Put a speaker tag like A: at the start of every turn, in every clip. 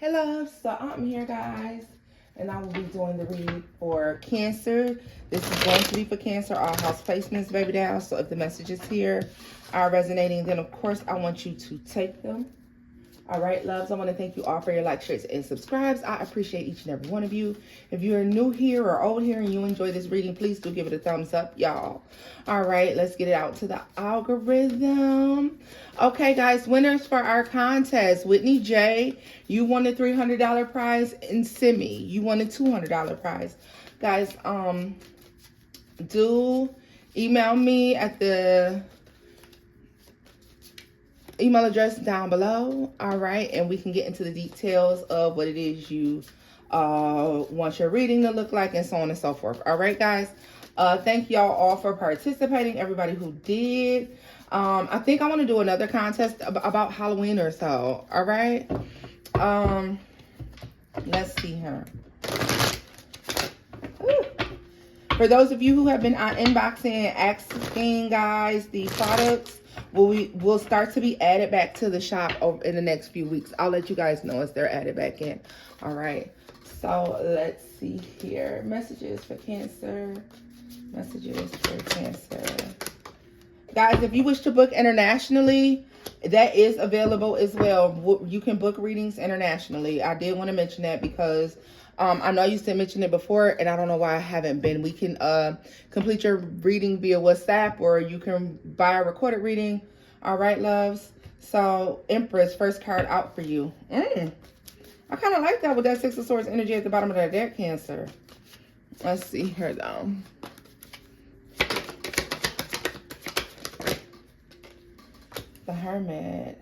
A: Hello, so I'm here, guys, and I will be doing the read for Cancer. This is going to be for Cancer, all house placements, baby doll. So if the messages here are resonating, then of course I want you to take them. All right, loves, I want to thank you all for your likes, shares, and subscribes. I appreciate each and every one of you. If you're new here or old here and you enjoy this reading, please do give it a thumbs up, y'all. All right, let's get it out to the algorithm. Okay, guys, winners for our contest. Whitney J, you won a $300 prize, and Simi, you won a $200 prize. Guys, do email me at the email address down below. All right, and we can get into the details of what it is you want your reading to look like and so on and so forth. All right, guys, thank y'all all for participating, everybody who did. I think I want to do another contest about Halloween or so. All right, let's see here. Ooh. For those of you who have been inboxing and asking, guys, the products will start to be added back to the shop over in the next few weeks. I'll let you guys know as they're added back in. All right, so let's see here. Messages for Cancer. Messages for Cancer. Guys, if you wish to book internationally, that is available as well. You can book readings internationally. I did want to mention that because I know I used to mention it before, and I don't know why I haven't been. We can complete your reading via WhatsApp, or you can buy a recorded reading. All right, loves. So, Empress, first card out for you. I kind of like that with that Six of Swords energy at the bottom of that deck, Cancer. Let's see here, though. The Hermit.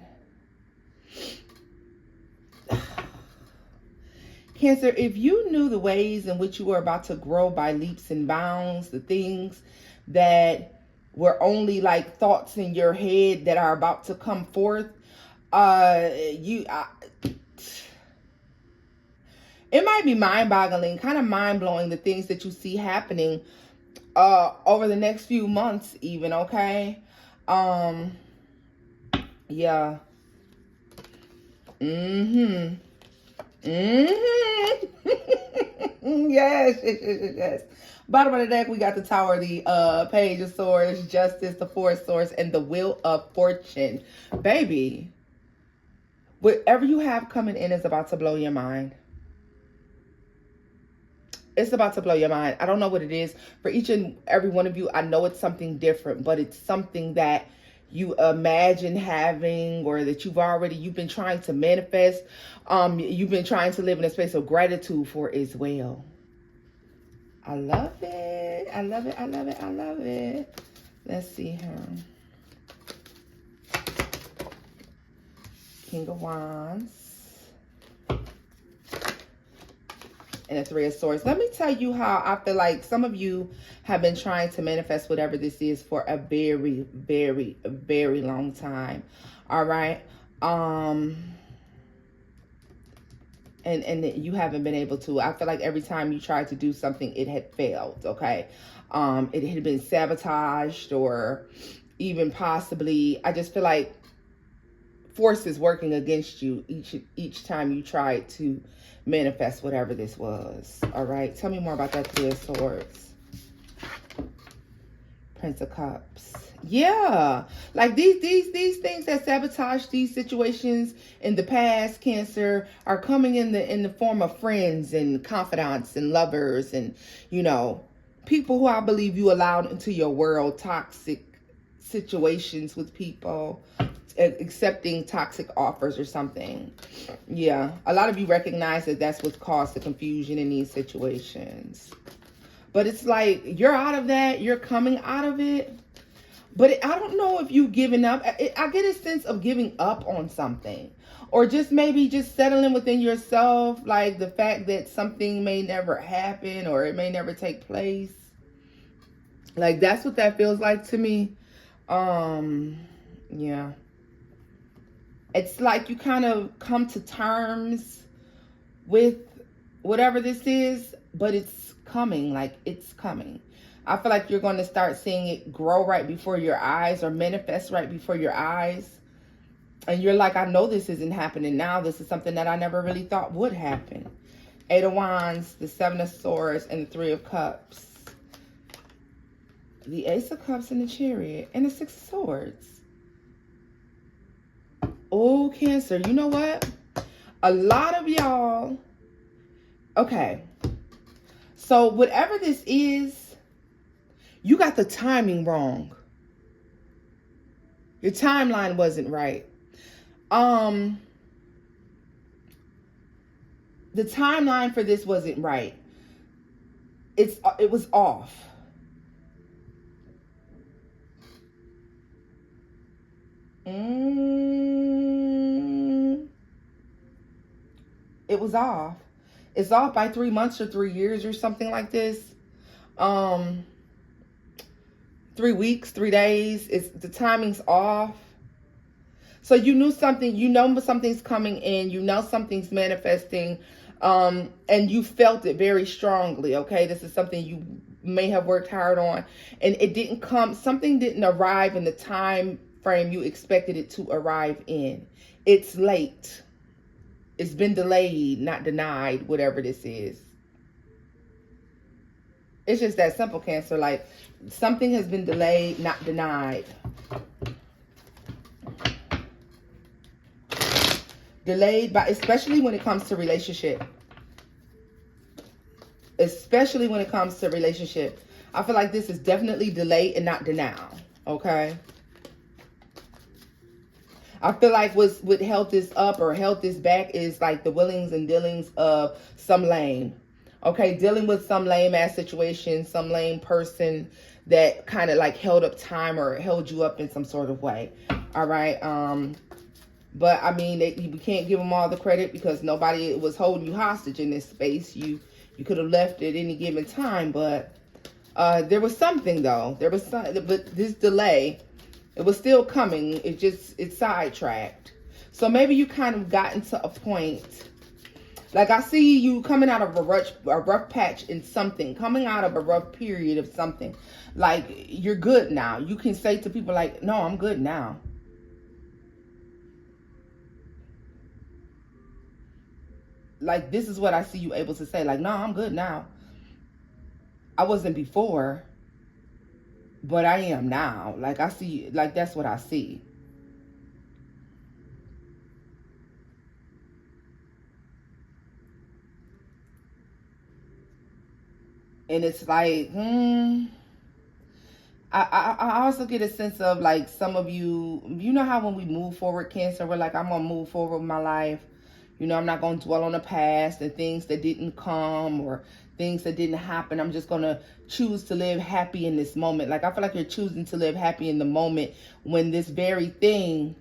A: Cancer, if you knew the ways in which you were about to grow by leaps and bounds, the things that were only like thoughts in your head that are about to come forth, it might be mind-boggling, kind of mind-blowing, the things that you see happening over the next few months even, okay? Yeah. Yes. Bottom of the deck, we got the Tower, the Page of Swords, Justice, the Four of Swords, and the Wheel of Fortune. Baby, whatever you have coming in is about to blow your mind. It's about to blow your mind. I don't know what it is. For each and every one of you, I know it's something different, but it's something that you imagine having, or that you've been trying to manifest. You've been trying to live in a space of gratitude for as well. I love it. I love it. I love it. I love it. Let's see here. King of Wands. And the Three of Swords. Let me tell you how I feel like some of you have been trying to manifest whatever this is for a very, very, very long time. All right. And you haven't been able to. I feel like every time you tried to do something, it had failed. Okay. It had been sabotaged, or even possibly, I just feel like forces working against you each time you tried to manifest whatever this was. All right, tell me more about that Three of Swords. Prince of Cups. Yeah, like these things that sabotage these situations in the past, Cancer, are coming in the form of friends and confidants and lovers, and people who I believe you allowed into your world. Toxic situations with people, accepting toxic offers or something. Yeah, a lot of you recognize that that's what caused the confusion in these situations. But it's like you're out of that. You're coming out of it. But I don't know if you've given up. I get a sense of giving up on something. Or just maybe just settling within yourself. Like the fact that something may never happen, or it may never take place. Like that's what that feels like to me. Yeah. It's like you kind of come to terms with whatever this is, but it's coming. Like it's coming. I feel like you're going to start seeing it grow right before your eyes, or manifest right before your eyes. And you're like, I know this isn't happening now. This is something that I never really thought would happen. Eight of Wands, the Seven of Swords, and the Three of Cups. The Ace of Cups and the Chariot, and the Six of Swords. Oh, Cancer, you know what? A lot of y'all, okay. So whatever this is, you got the timing wrong. Your timeline wasn't right. The timeline for this wasn't right. It was off. It was off. It's off by 3 months or 3 years or something like this. 3 weeks, 3 days. The timing's off. So you knew something, you know something's coming in, you know something's manifesting, and you felt it very strongly, okay? This is something you may have worked hard on, and it didn't come, something didn't arrive in the time frame you expected it to arrive in. It's late. It's been delayed, not denied, whatever this is. It's just that simple, Cancer. Like, something has been delayed, not denied. Delayed, by, especially when it comes to relationship. Especially when it comes to relationship. I feel like this is definitely delayed and not denial. Okay? I feel like what held this up or held this back is like the willings and dealings of some lame. Okay, dealing with some lame ass situation, some lame person that kind of like held up time or held you up in some sort of way. All right. But I mean, we can't give them all the credit because nobody was holding you hostage in this space. You could have left at any given time, but there was something though. There was some, but this delay, it was still coming. It's sidetracked. So maybe you kind of gotten to a point. Like I see you coming out of a rough patch in something, coming out of a rough period of something. Like you're good now. You can say to people like, no, I'm good now. Like, this is what I see you able to say. Like, no, I'm good now. I wasn't before, but I am now. Like, I see, like, that's what I see. And it's like, I also get a sense of, like, some of you, you know how when we move forward, Cancer, we're like, I'm going to move forward with my life. You know, I'm not going to dwell on the past and things that didn't come or things that didn't happen. I'm just going to choose to live happy in this moment. Like, I feel like you're choosing to live happy in the moment when this very thing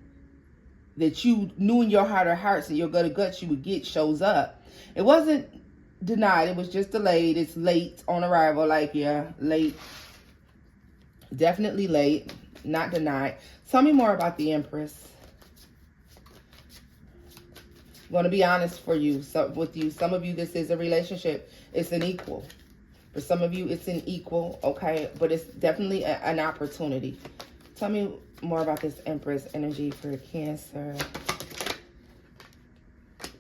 A: that you knew in your heart of hearts and your gut of guts you would get shows up. It wasn't denied. It was just delayed. It's late on arrival. Like, yeah, late. Definitely late. Not denied. Tell me more about the Empress. I'm going to be honest with you. Some of you, this is a relationship. It's an equal. For some of you, it's an equal, okay? But it's definitely an opportunity. Tell me more about this Empress energy for Cancer.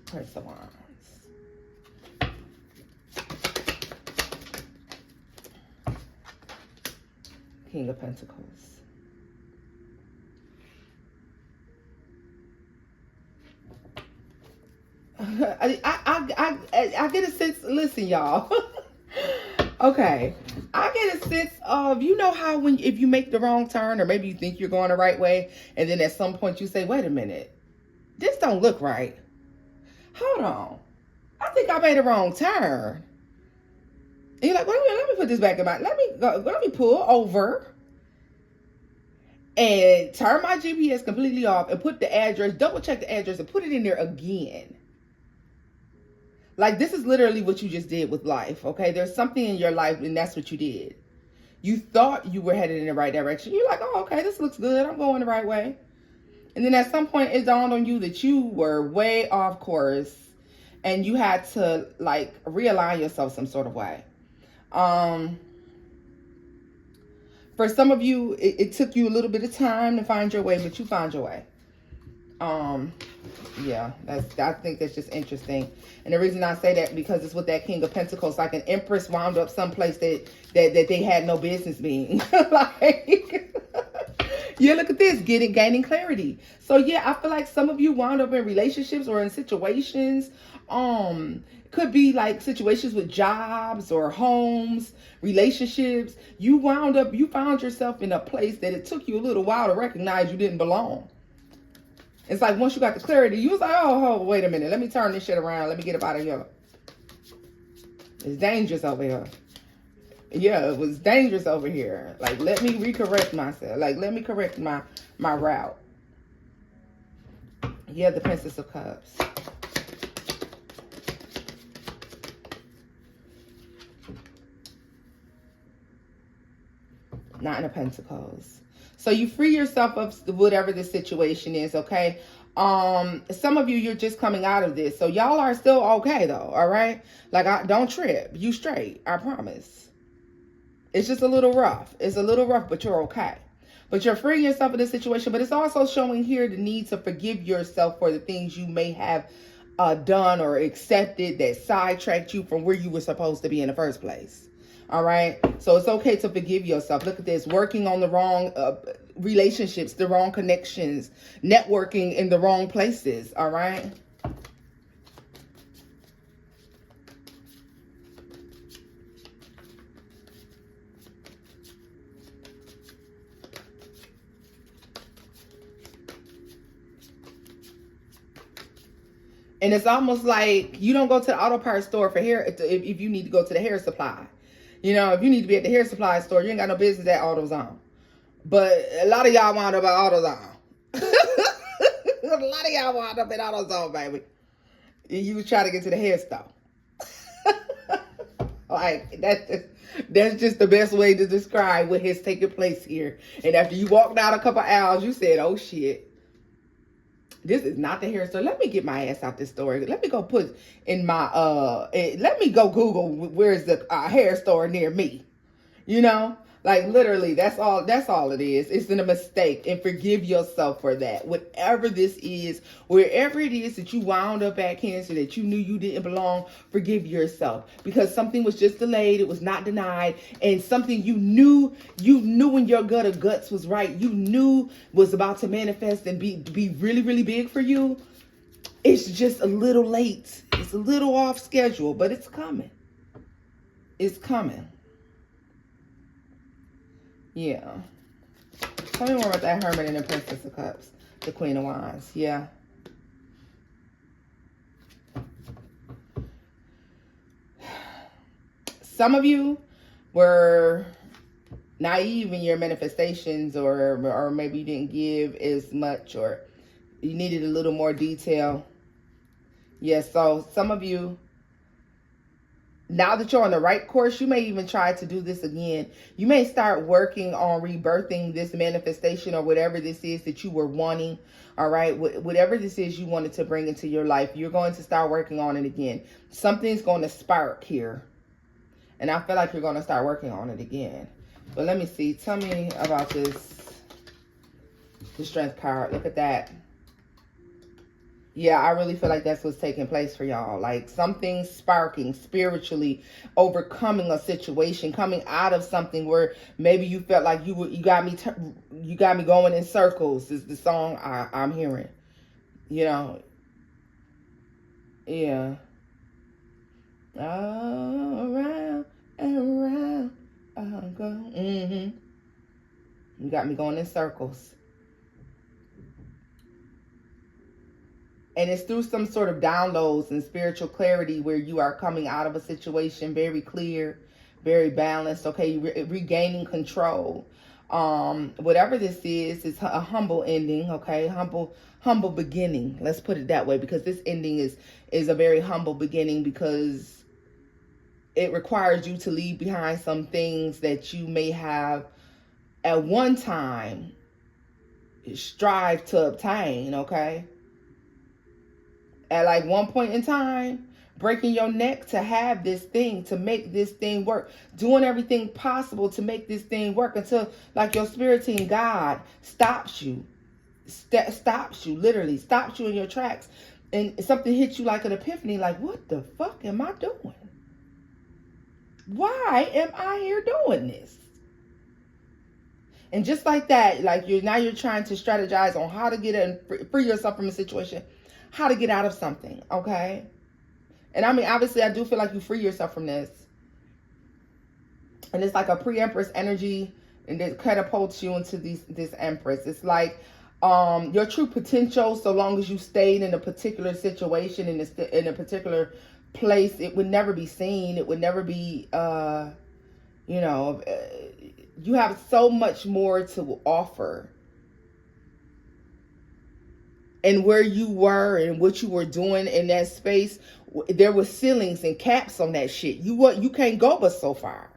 A: Prince of Wands. King of Pentacles. I get a sense, listen, y'all. Okay. I get a sense of, you know how if you make the wrong turn or maybe you think you're going the right way and then at some point you say, wait a minute, this don't look right. Hold on. I think I made a wrong turn. And you're like, wait a minute, let me put this back in my, let me pull over and turn my GPS completely off and put the address, double check the address and put it in there again. Like, this is literally what you just did with life, okay? There's something in your life, and that's what you did. You thought you were headed in the right direction. You're like, oh, okay, this looks good. I'm going the right way. And then at some point, it dawned on you that you were way off course, and you had to, like, realign yourself some sort of way. For some of you, it took you a little bit of time to find your way, but you found your way. Yeah, I think that's just interesting. And the reason I say that because it's with that King of Pentacles, like an empress wound up someplace that they had no business being. Like, yeah, look at this, gaining clarity. So yeah, I feel like some of you wound up in relationships or in situations. Could be like situations with jobs or homes, relationships. You found yourself in a place that it took you a little while to recognize you didn't belong. It's like once you got the clarity, you was like, oh, wait a minute. Let me turn this shit around. Let me get up out of here. It's dangerous over here. Yeah, it was dangerous over here. Like, let me recorrect myself. Like, let me correct my route. Yeah, the Princess of Cups. Nine of Pentacles. So you free yourself of whatever the situation is, okay? Some of you, you're just coming out of this. So y'all are still okay though, all right? Like, don't trip. You straight, I promise. It's just a little rough. It's a little rough, but you're okay. But you're freeing yourself of this situation. But it's also showing here the need to forgive yourself for the things you may have done or accepted that sidetracked you from where you were supposed to be in the first place. All right. So it's okay to forgive yourself. Look at this. Working on the wrong relationships, the wrong connections, networking in the wrong places. All right. And it's almost like you don't go to the auto parts store for hair if you need to go to the hair supply. You know, if you need to be at the hair supply store, you ain't got no business at AutoZone. But a lot of y'all wound up at AutoZone. A lot of y'all wound up at AutoZone, baby. You was trying to get to the hair store. Like, that's just the best way to describe what has taken place here. And after you walked out a couple hours, you said, oh, shit. This is not the hair store. Let me get my ass out this store. Let me go put in my, let me go Google where's the hair store near me. You know, like literally that's all it is. It's a mistake, and forgive yourself for that. Whatever this is, wherever it is that you wound up at, Cancer, that you knew you didn't belong, forgive yourself because something was just delayed. It was not denied, and something you knew in your gut of guts was right. You knew was about to manifest and be really, really big for you. It's just a little late. It's a little off schedule, but it's coming. It's coming. Yeah. Tell me more about that Hermit and the Princess of Cups. The Queen of Wands. Yeah. Some of you were naive in your manifestations, or maybe you didn't give as much, or you needed a little more detail. Yes, so some of you, now that you're on the right course, you may even try to do this again. You may start working on rebirthing this manifestation or whatever this is that you were wanting. All right. Whatever this is you wanted to bring into your life, you're going to start working on it again. Something's going to spark here. And I feel like you're going to start working on it again. But let me see. Tell me about this. The Strength card. Look at that. Yeah, I really feel like that's what's taking place for y'all. Like something sparking spiritually, overcoming a situation, coming out of something where maybe you felt like you got me going in circles. Is the song I'm hearing. You know. Yeah. All around and around I'll go. Mm-hmm. You got me going in circles. And it's through some sort of downloads and spiritual clarity where you are coming out of a situation very clear, very balanced, okay, regaining control. Whatever this is a humble ending, okay, humble beginning. Let's put it that way, because this ending is a very humble beginning, because it requires you to leave behind some things that you may have at one time strive to obtain, okay? At like one point in time, breaking your neck to have this thing, to make this thing work, doing everything possible to make this thing work until like your spirit team, God, stops you. stops you, literally stops you in your tracks. And something hits you like an epiphany, like, what the fuck am I doing? Why am I here doing this? And just like that, like you're trying to strategize on how to get in, free yourself from a situation, how to get out of something, okay? And I mean, obviously, I do feel like you free yourself from this. And it's like a pre-empress energy, and it catapults you into this empress. It's like your true potential, so long as you stayed in a particular situation, in a particular place, it would never be seen. It would never be, you have so much more to offer. And where you were and what you were doing in that space, there was ceilings and caps on that shit. You can't go but so far.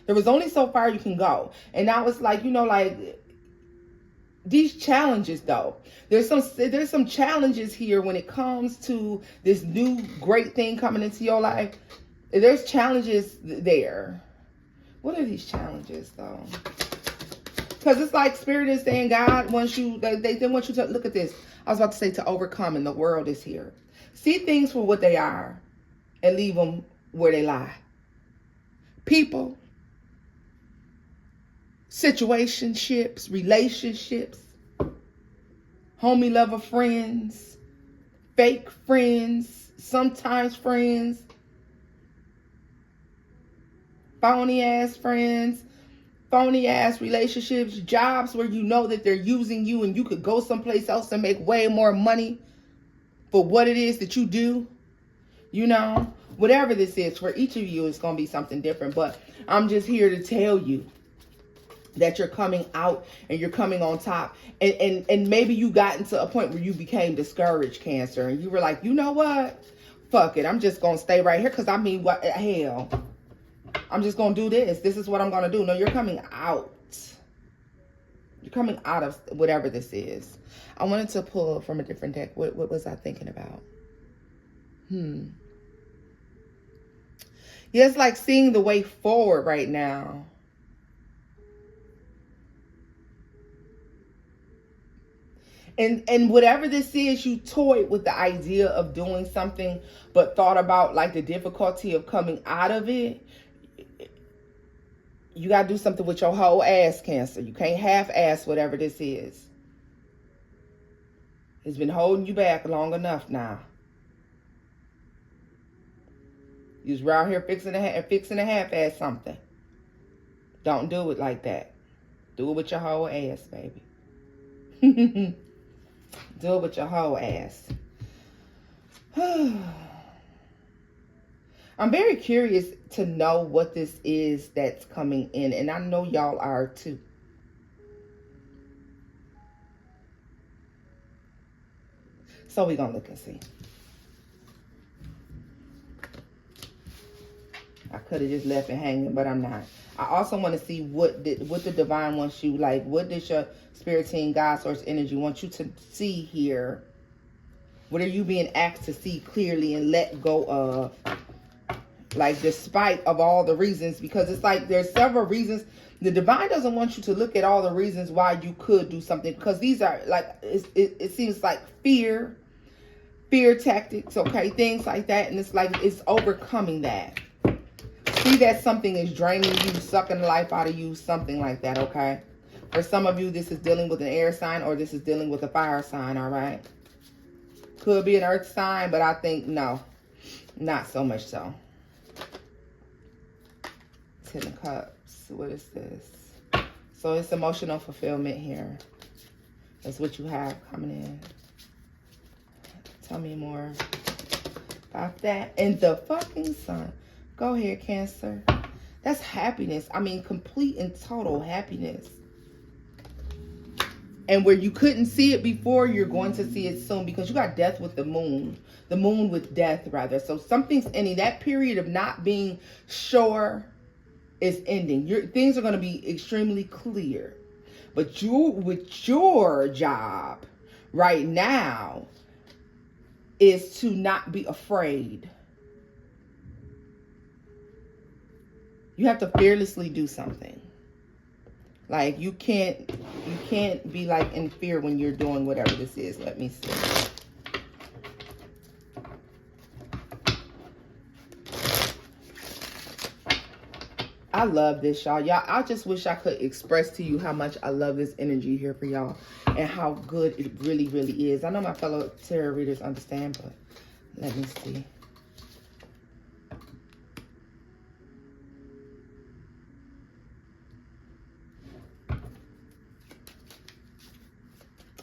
A: There was only so far you can go. And now it's like, like these challenges though. There's some challenges here when it comes to this new great thing coming into your life. There's challenges there. What are these challenges though? Because it's like Spirit is saying God wants you, they want you to, look at this. I was about to say to overcome, and the world is here. See things for what they are and leave them where they lie. People, situationships, relationships, homie lover friends, fake friends, sometimes friends, phony ass friends, phony ass relationships, jobs where you know that they're using you and you could go someplace else and make way more money for what it is that you do. Whatever this is, for each of you, it's going to be something different. But I'm just here to tell you that you're coming out and you're coming on top. And maybe you got into a point where you became discouraged, Cancer, and you were like, you know what? Fuck it. I'm just going to stay right here because I mean, what hell? I'm just going to do this. This is what I'm going to do. No, you're coming out. You're coming out of whatever this is. I wanted to pull from a different deck. What was I thinking about? Yeah, it's like seeing the way forward right now. And whatever this is, you toyed with the idea of doing something, but thought about like the difficulty of coming out of it. You got to do something with your whole ass, Cancer. You can't half-ass whatever this is. It's been holding you back long enough now. You was around here fixing to half-ass something. Don't do it like that. Do it with your whole ass, baby. Do it with your whole ass. I'm very curious to know what this is that's coming in. And I know y'all are too. So we're going to look and see. I could have just left it hanging, but I'm not. I also want to see what the divine wants you, like, what does your spirit team, God, source, energy want you to see here? What are you being asked to see clearly and let go of? Like, despite of all the reasons, because it's like there's several reasons. The divine doesn't want you to look at all the reasons why you could do something, because these are like, it seems like fear tactics, okay, things like that. And it's like, it's overcoming that. See that something is draining you, sucking the life out of you, something like that, okay? For some of you, this is dealing with an air sign, or this is dealing with a fire sign, all right? Could be an earth sign, but I think no, not so much so. Ten of Cups, what is this? So it's emotional fulfillment here. That's what you have coming in. Tell me more about that. And the fucking Sun. Go ahead, Cancer. That's happiness. I mean, complete and total happiness. And where you couldn't see it before, you're going to see it soon, because you got death with the moon. The moon with death, rather. So something's ending. That period of not being sure is ending. Things are going to be extremely clear. But with your job right now is to not be afraid. You have to fearlessly do something. Like you can't be like in fear when you're doing whatever this is. Let me see. I love this, y'all. I just wish I could express to you how much I love this energy here for y'all and how good it really, really is. I know my fellow tarot readers understand, but let me see.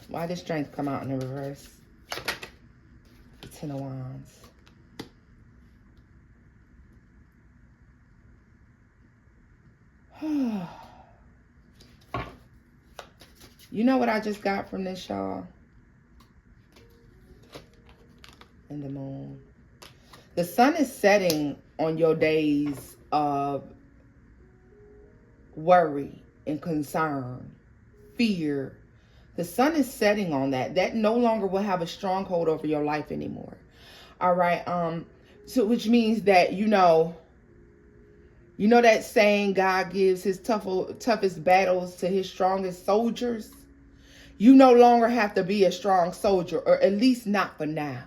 A: Why did strength come out in the reverse? The Ten of Wands. You know what I just got from this, y'all? And the moon. The sun is setting on your days of worry and concern, fear. The sun is setting on that. That no longer will have a stronghold over your life anymore. All right. So which means that, you know that saying, God gives his toughest battles to his strongest soldiers. You no longer have to be a strong soldier, or at least not for now.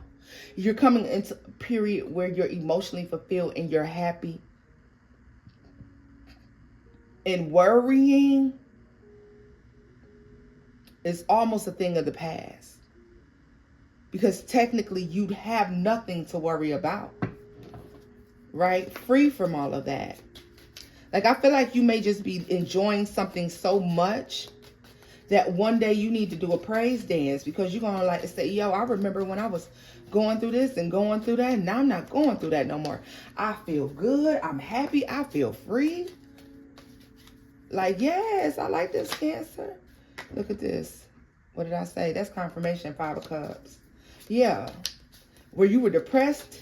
A: You're coming into a period where you're emotionally fulfilled and you're happy. And worrying is almost a thing of the past. Because technically you'd have nothing to worry about. Right? Free from all of that. Like, I feel like you may just be enjoying something so much that one day you need to do a praise dance, because you're going to like to say, yo, I remember when I was going through this and going through that, and now I'm not going through that no more. I feel good. I'm happy. I feel free. Like, yes, I like this, Cancer. Look at this. What did I say? That's confirmation, 5 of Cups. Yeah. Where you were depressed,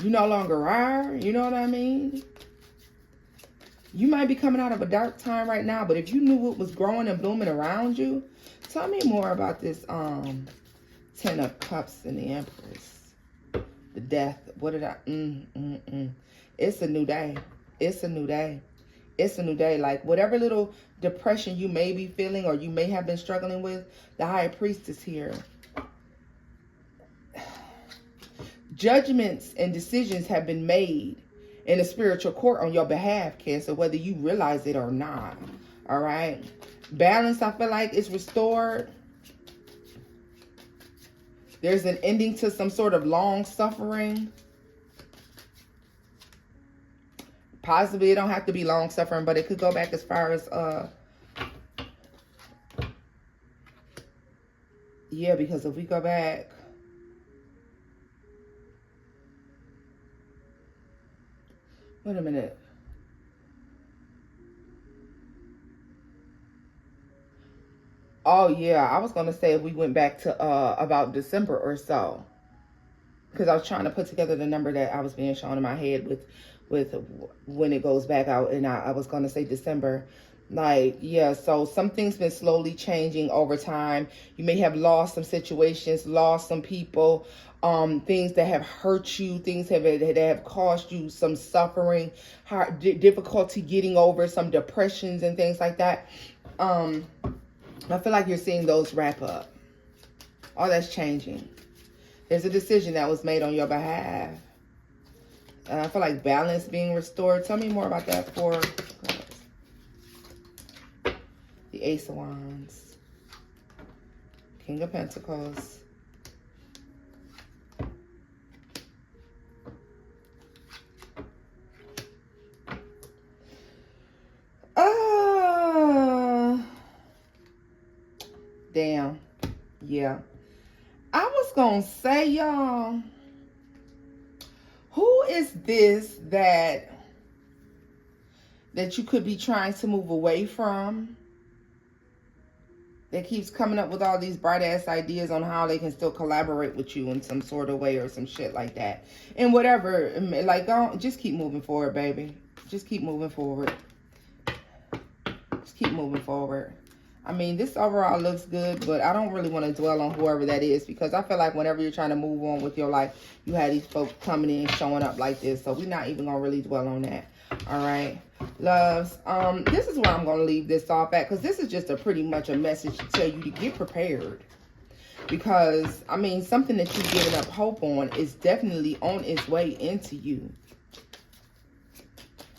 A: you no longer are. You know what I mean? You might be coming out of a dark time right now, but if you knew what was growing and blooming around you, tell me more about this 10 of Cups and the Empress. The Death. What did I... It's a new day. It's a new day. It's a new day. Like, whatever little depression you may be feeling or you may have been struggling with, the High Priest is here. Judgments and decisions have been made in a spiritual court on your behalf, Cancer, whether you realize it or not. All right. Balance, I feel like, is restored. There's an ending to some sort of long suffering. Possibly it don't have to be long suffering, but it could go back as far as yeah, because if we go back, wait a minute. Oh, yeah. I was going to say if we went back to about December or so. Because I was trying to put together the number that I was being shown in my head with when it goes back out. And I was going to say December. Like, yeah, so something's been slowly changing over time. You may have lost some situations, lost some people, things that have hurt you, things that have caused you some suffering, difficulty getting over some depressions and things like that. I feel like you're seeing those wrap up. All that's changing. There's a decision that was made on your behalf. And I feel like balance being restored. Tell me more about that for the Ace of Wands. King of Pentacles. Damn. Yeah. I was gonna say, y'all, who is this that you could be trying to move away from, that keeps coming up with all these bright ass ideas on how they can still collaborate with you in some sort of way or some shit like that, and whatever, like, just keep moving forward, baby. Just keep moving forward. Just keep moving forward. I mean, this overall looks good, but I don't really want to dwell on whoever that is, because I feel like whenever you're trying to move on with your life, you have these folks coming in, showing up like this. So we're not even going to really dwell on that. All right, loves. This is where I'm going to leave this off at, because this is just pretty much a message to tell you to get prepared. Because, I mean, something that you've given up hope on is definitely on its way into you.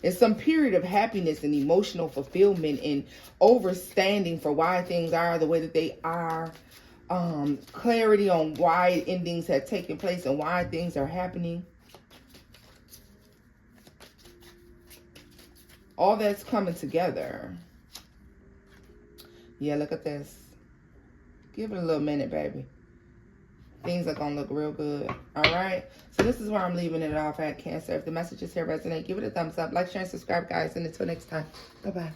A: It's some period of happiness and emotional fulfillment and overstanding for why things are the way that they are. Clarity on why endings have taken place and why things are happening. All that's coming together. Yeah, look at this. Give it a little minute, baby. Things are going to look real good. All right. So this is where I'm leaving it off at, Cancer. If the messages here resonate, give it a thumbs up. Like, share, and subscribe, guys. And until next time. Bye-bye.